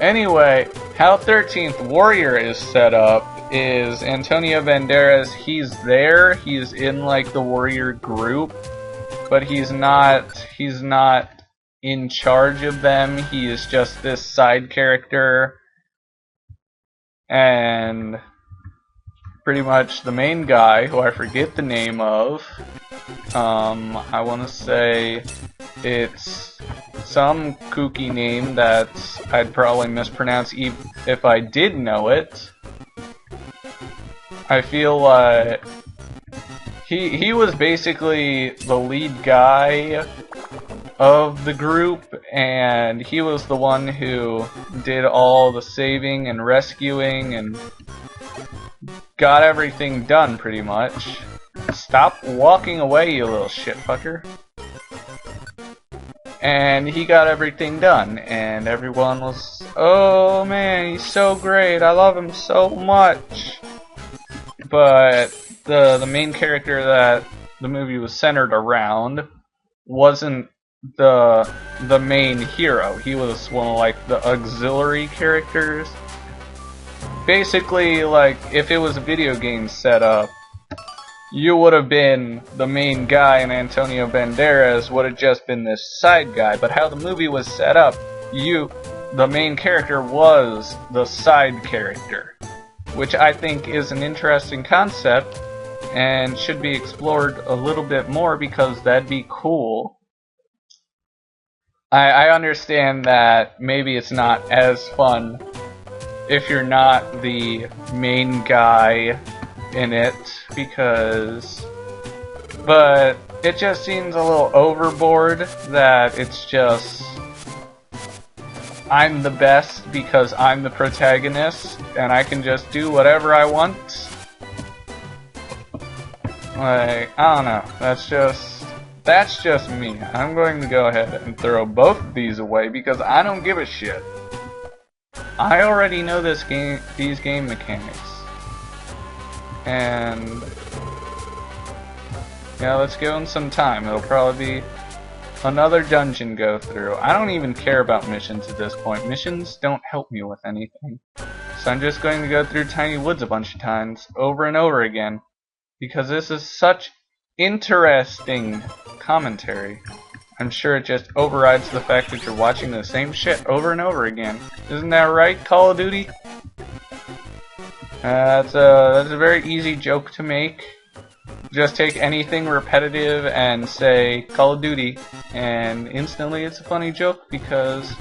Anyway, how 13th Warrior is set up is Antonio Banderas, he's there, he's in like the Warrior group, but he's not in charge of them, he is just this side character, and pretty much the main guy, who I forget the name of, I want to say it's some kooky name that I'd probably mispronounce if I did know it. I feel like he was basically the lead guy of the group, and he was the one who did all the saving and rescuing and got everything done, pretty much. Stop walking away, you little shit fucker. And he got everything done, and everyone was, oh man, he's so great, I love him so much. But the main character that the movie was centered around wasn't the main hero. He was one of like the auxiliary characters. Basically, like, if it was a video game setup, you would have been the main guy and Antonio Banderas would have just been this side guy. But how the movie was set up, the main character was the side character, which I think is an interesting concept and should be explored a little bit more because that'd be cool. I understand that maybe it's not as fun if you're not the main guy in it, but it just seems a little overboard that it's just I'm the best because I'm the protagonist and I can just do whatever I want. Like, I don't know, that's just me. I'm going to go ahead and throw both of these away because I don't give a shit. I already know these game mechanics. And yeah, let's give them some time. It'll probably be another dungeon go through. I don't even care about missions at this point. Missions don't help me with anything. So I'm just going to go through Tiny Woods a bunch of times, over and over again, because this is such interesting commentary. I'm sure it just overrides the fact that you're watching the same shit over and over again. Isn't that right, Call of Duty? That's a very easy joke to make. Just take anything repetitive and say Call of Duty, and instantly it's a funny joke because,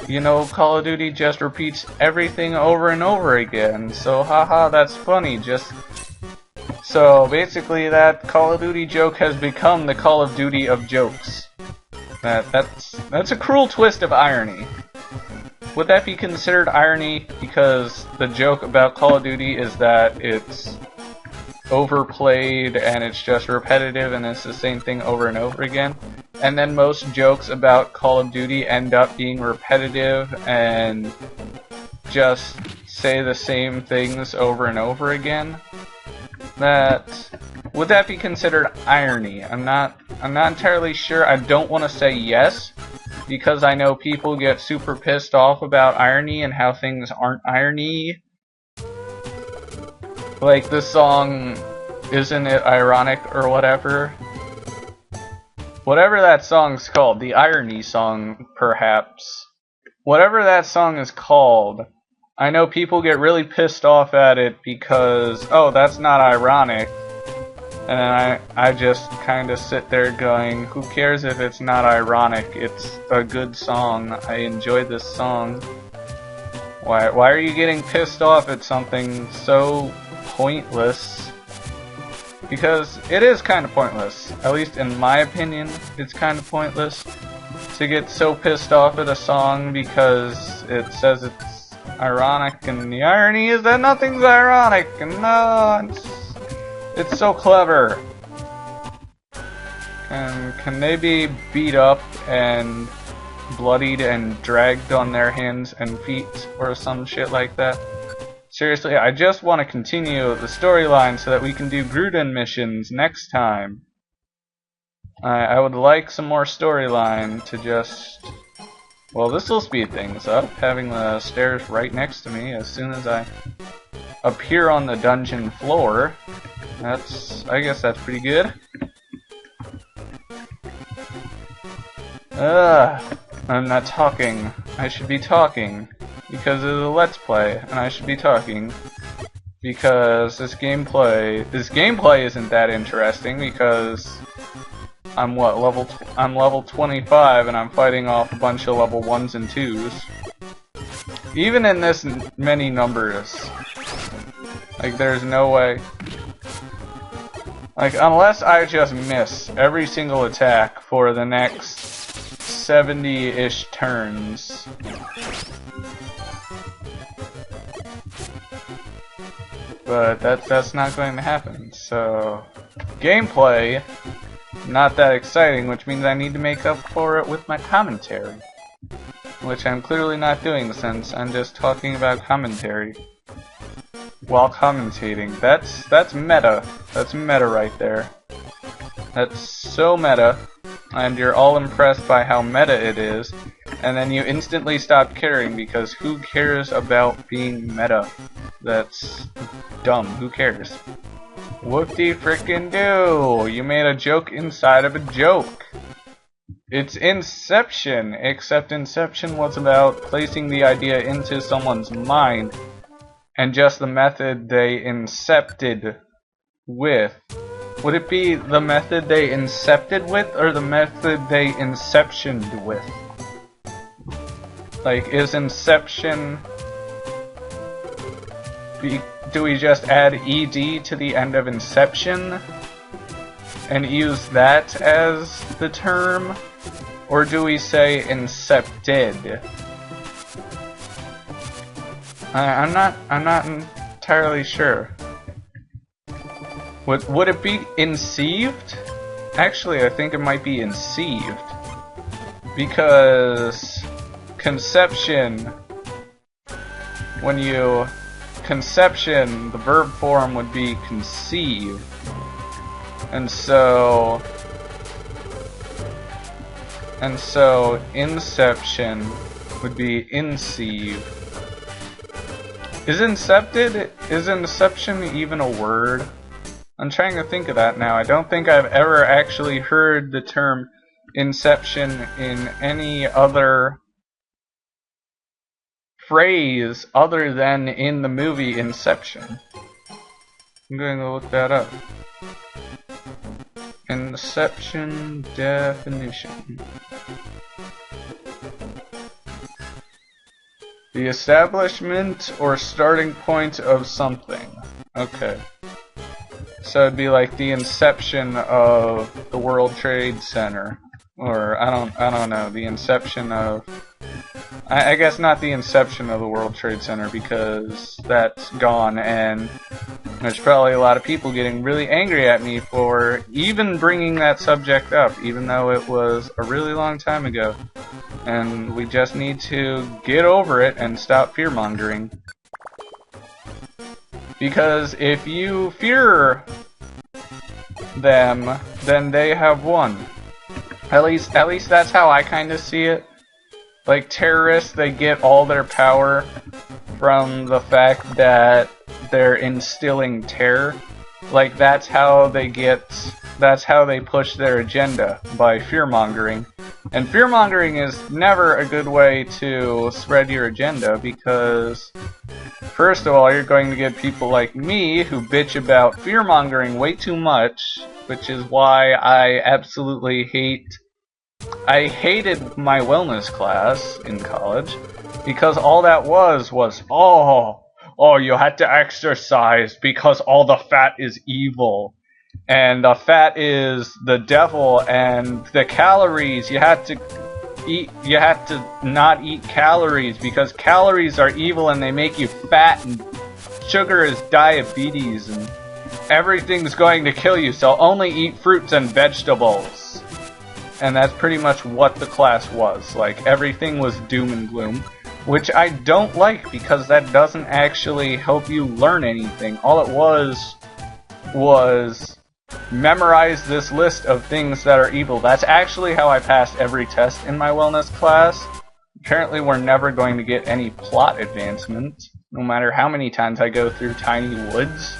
you know, Call of Duty just repeats everything over and over again. So haha, that's funny. So basically that Call of Duty joke has become the Call of Duty of jokes. That's a cruel twist of irony. Would that be considered irony because the joke about Call of Duty is that it's overplayed and it's just repetitive and it's the same thing over and over again? And then most jokes about Call of Duty end up being repetitive and just say the same things over and over again? Would that be considered irony? I'm not entirely sure. I don't want to say yes, because I know people get super pissed off about irony and how things aren't irony. Like the song, Isn't It Ironic or whatever? Whatever that song's called, the irony song, perhaps. Whatever that song is called, I know people get really pissed off at it because, oh, that's not ironic. And then I just kind of sit there going, who cares if it's not ironic? It's a good song. I enjoy this song. Why are you getting pissed off at something so pointless? Because it is kind of pointless. At least in my opinion, it's kind of pointless to get so pissed off at a song because it says it's ironic, and the irony is that nothing's ironic, and no, it's so clever. And can they be beat up and bloodied and dragged on their hands and feet or some shit like that? Seriously, I just want to continue the storyline so that we can do Gruden missions next time. I would like some more storyline to just Well, this will speed things up, having the stairs right next to me as soon as I appear on the dungeon floor. I guess that's pretty good. I'm not talking. I should be talking because it's a Let's Play, and I should be talking because this gameplay isn't that interesting because I'm level 25 and I'm fighting off a bunch of level 1s and 2s. Even in this many numbers, like there's no way. Like unless I just miss every single attack for the next 70-ish turns. But that's not going to happen. So gameplay not that exciting, which means I need to make up for it with my commentary. Which I'm clearly not doing since I'm just talking about commentary while commentating. That's meta. That's meta right there. That's so meta. And you're all impressed by how meta it is, and then you instantly stop caring because who cares about being meta? That's dumb. Who cares? Whoop-de frickin' do! You made a joke inside of a joke. It's Inception, except Inception was about placing the idea into someone's mind, and just the method they incepted with. Would it be the method they incepted with, or the method they inceptioned with? Like, is Inception... Do we just add ED to the end of Inception? And use that as the term? Or do we say incepted? I'm not entirely sure. Would it be inceived? Actually, I think it might be inceived. Because conception, conception, the verb form would be conceive. And so inception would be inceived. Is inception even a word? I'm trying to think of that now. I don't think I've ever actually heard the term inception in any other phrase other than in the movie Inception. I'm going to look that up. Inception definition. The establishment or starting point of something. Okay. So it'd be like the inception of the World Trade Center, or I don't know, the inception of. I guess not the inception of the World Trade Center because that's gone, and there's probably a lot of people getting really angry at me for even bringing that subject up, even though it was a really long time ago. And we just need to get over it and stop fear-mongering. Because if you fear them, then they have won. At least that's how I kind of see it. Like terrorists, they get all their power from the fact that they're instilling terror. Like that's how they push their agenda, by fear-mongering. And fear-mongering is never a good way to spread your agenda because, first of all, you're going to get people like me who bitch about fear-mongering way too much, which is why I absolutely hated my wellness class in college, because all that was, oh, you had to exercise because all the fat is evil. And the fat is the devil, and the calories, you had to not eat calories because calories are evil and they make you fat, and sugar is diabetes, and everything's going to kill you, so only eat fruits and vegetables. And that's pretty much what the class was. Like, everything was doom and gloom, which I don't like because that doesn't actually help you learn anything. All it was memorize this list of things that are evil. That's actually how I passed every test in my wellness class, Apparently we're never going to get any plot advancement, no matter how many times I go through Tiny Woods.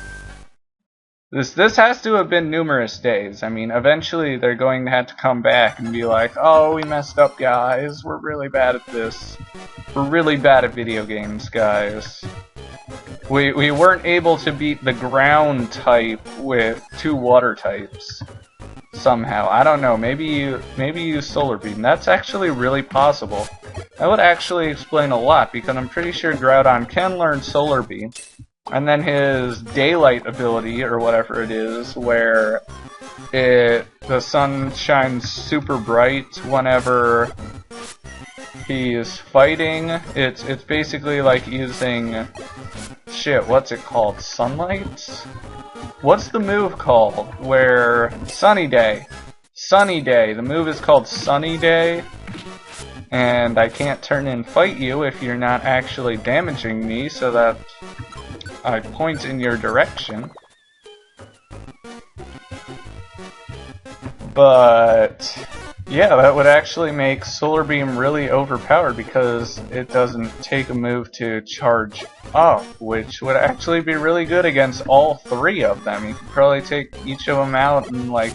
This has to have been numerous days. I mean, eventually they're going to have to come back and be like, oh, we messed up, guys. We're really bad at this. We're really bad at video games, guys. We weren't able to beat the ground type with 2 water types. Somehow. I don't know. Maybe use Solar Beam. That's actually really possible. That would actually explain a lot, because I'm pretty sure Groudon can learn Solar Beam. And then his Daylight ability, or whatever it is, where the sun shines super bright whenever he is fighting. It's basically like using shit, what's it called? Sunlight? What's the move called? Where Sunny Day. Sunny Day. The move is called Sunny Day. And I can't turn and fight you if you're not actually damaging me, so that I point in your direction. But yeah, that would actually make Solar Beam really overpowered, because it doesn't take a move to charge up, which would actually be really good against all 3 of them. You could probably take each of them out in like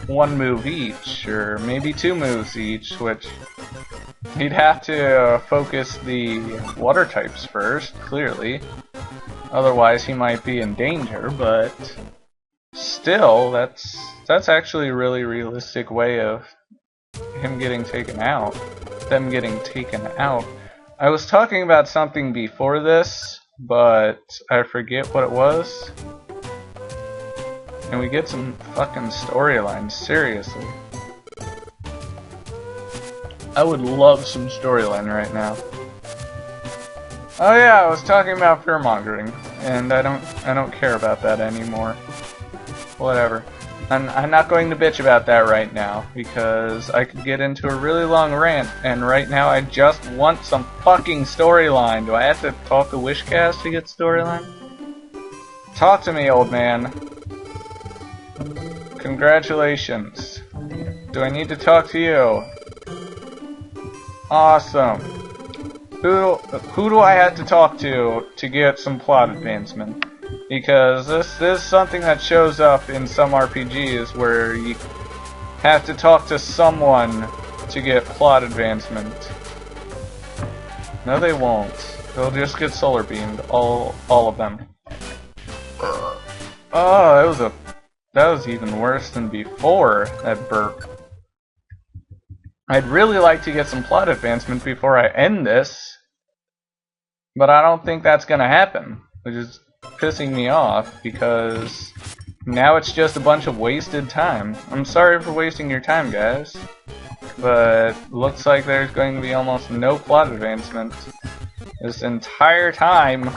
1 move each, or maybe 2 moves each, which he'd have to focus the water types first, clearly. Otherwise he might be in danger, but still, that's actually a really realistic way of him getting taken out. Them getting taken out. I was talking about something before this, but I forget what it was. And we get some fucking storylines, seriously. I would love some storyline right now. Oh yeah, I was talking about fearmongering, and I don't care about that anymore. Whatever. I'm not going to bitch about that right now, because I could get into a really long rant, and right now I just want some fucking storyline. Do I have to talk to Wishcast to get storyline? Talk to me, old man. Congratulations. Do I need to talk to you? Awesome. Who do I have to talk to get some plot advancement? Because this is something that shows up in some RPGs where you have to talk to someone to get plot advancement. No, they won't. They'll just get solar beamed, all of them. Oh, that was even worse than before, that burp. I'd really like to get some plot advancement before I end this, but I don't think that's gonna happen, which is pissing me off, because now it's just a bunch of wasted time. I'm sorry for wasting your time, guys, but looks like there's going to be almost no plot advancement this entire time.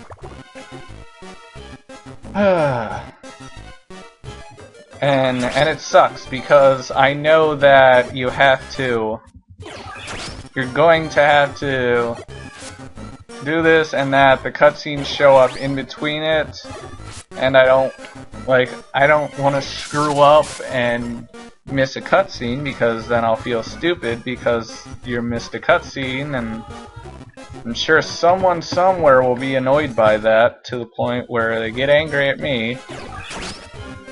And it sucks, because I know that you're going to have to do this and that, the cutscenes show up in between it, and I don't want to screw up and miss a cutscene, because then I'll feel stupid because you missed a cutscene, and I'm sure someone somewhere will be annoyed by that to the point where they get angry at me.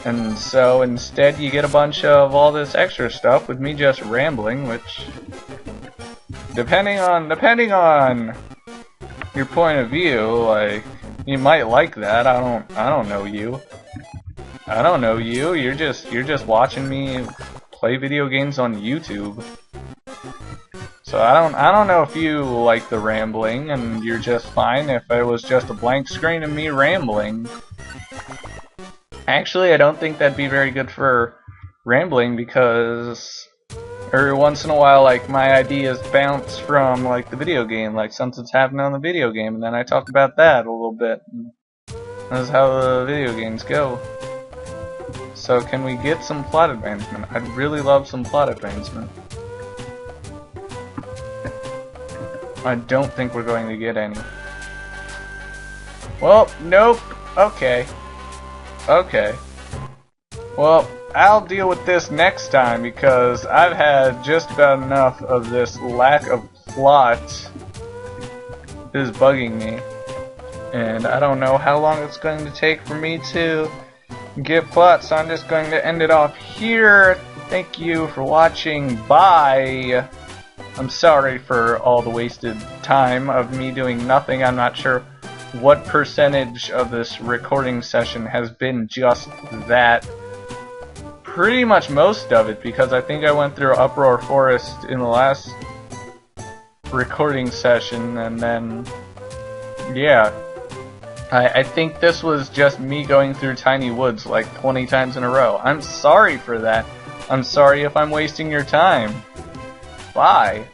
And so instead you get a bunch of all this extra stuff with me just rambling, which, depending on your point of view, like, you might like that. I don't know you. I don't know you. You're just watching me play video games on YouTube. So I don't know if you like the rambling, and you're just fine if it was just a blank screen of me rambling. Actually, I don't think that'd be very good for rambling, because every once in a while, like, my ideas bounce from, like, the video game, like something's happening on the video game, and then I talk about that a little bit. That's how the video games go. So can we get some plot advancement? I'd really love some plot advancement. I don't think we're going to get any. Well, nope. Okay. Okay. Well, I'll deal with this next time, because I've had just about enough of this lack of plot is bugging me. And I don't know how long it's going to take for me to get plot, so I'm just going to end it off here. Thank you for watching. Bye! I'm sorry for all the wasted time of me doing nothing. I'm not sure what percentage of this recording session has been just that. Pretty much most of it, because I think I went through Uproar Forest in the last recording session, and then, yeah. I think this was just me going through Tiny Woods like 20 times in a row. I'm sorry for that. I'm sorry if I'm wasting your time. Bye.